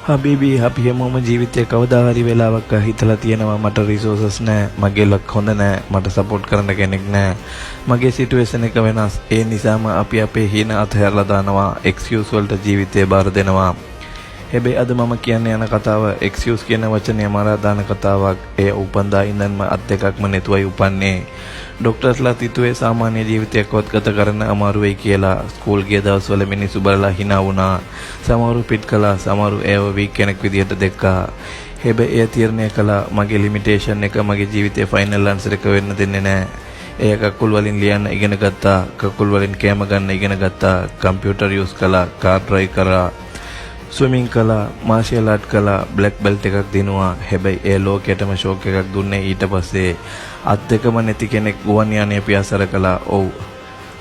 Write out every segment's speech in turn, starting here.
හබීබි අපි හැමෝම ජීවිතේ කවදා හරි වෙලාවක හිතලා තියෙනවා මට රිසෝසස් නැහැ, මගේ ලක් හොඳ නැහැ, මට සපෝට් කරන්න කෙනෙක් නැහැ, මගේ සිටුේෂන් එක වෙනස්. ඒ නිසාම අපි අපේ හීන අතහැරලා දානවා, එක්ස්කියුස් වලට ජීවිතේ බාර දෙනවා. හැබැයි අද මම කියන්න යන කතාව එක්ස්කියුස් කියන වචනය මරා දාන කතාවක්. එය උපන්දා ඉඳන්ම අත් දෙකක්ම නැතුවයි උපන්නේ. ડોක්ටර්ස්ලා තිතුවේ සාමාන්‍ය ජීවිතයක්වත් ගත කරන්න අමාරු වෙයි කියලා. ස්කූල් ගිය දවස්වල මිනිස්සු බලලා hina වුණා. සමහරු පිට කළා, සමහරු ඒව වීක් කෙනෙක් විදිහට දැක්කා. හැබැයි එය තීරණය කළා මගේ ලිමිටේෂන් එක මගේ ජීවිතේ ෆයිනල් ආන්සර් එක වෙන්න දෙන්නේ නැහැ. එය කකුල් වලින් ලියන්න ඉගෙන ගත්තා, කකුල් වලින් කැම ගන්න ඉගෙන ගත්තා, කම්පියුටර් යූස් කළා, කාර් ඩ්‍රයිව් කරා, ස්විමිංగ్ කළා, මාර්ෂල් ආර්ට් කළා, බ්ලැක් බෙල්ට් එකක් දිනුවා. හැබැයි ඒ ලෝකෙටම ෂොක් එකක් දුන්නේ ඊට පස්සේ. අත් දෙකම නැති කෙනෙක් ගුවන් යානය පියාසර කළා. ඔව්,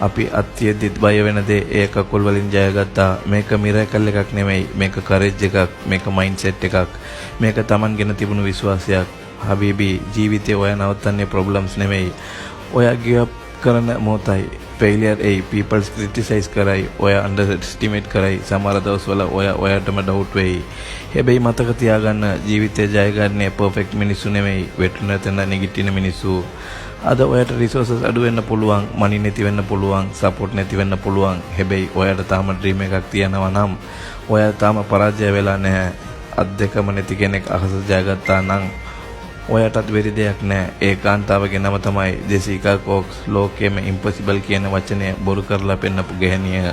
අපි අත්‍යදිත් බය වෙන දේ ඒ කකුල් වලින් ජයගත්තා. මේක මිරකල් එකක් නෙමෙයි, මේක කරේජ් එකක්, මේක මයින්ඩ්සෙට් එකක්, මේක Taman ගැන තිබුණු විශ්වාසයක්. හබීබි, ජීවිතේ ඔය නවත්තන්නේ ප්‍රොබ්ලම්ස් නෙමෙයි, ඔයා ගිව් අප් කරන මොහොතයි. ෆේලියර් ඒ පීපල්ස් ක්‍රිටිසයිස් කරයි, ඔය අන්ඩර් එස්ටිමේට් කරයි, සමහර දවස්වල ඔයාටම ඩවුට් වෙයි. හැබැයි මතක තියාගන්න, ජීවිතේ ජය ගන්නේ පර්ෆෙක්ට් මිනිස්සු නෙමෙයි, වෙටුන තැන නැගිටින මිනිස්සු. අද ඔයාට රිසෝසස් අඩු වෙන්න පුළුවන්, මනි නැති වෙන්න පුළුවන්, සපෝට් නැති වෙන්න පුළුවන්. හැබැයි ඔයාට තාම ඩ්‍රීම් එකක් තියෙනවා නම්, ඔයා තාම පරාජය වෙලා නැහැ. අත් දෙකම නැති කෙනෙක් අහස ජයගත්තා නම් ඔයාටත් වෙරි දෙයක් නැහැ. ඒ කාන්තාවගේ නම තමයි ජෙසිකා කොක්ස්. ලෝකයේම ඉම්පොසිබල් කියන වචනය බොරු කරලා පෙන්නපු ගැහණිය.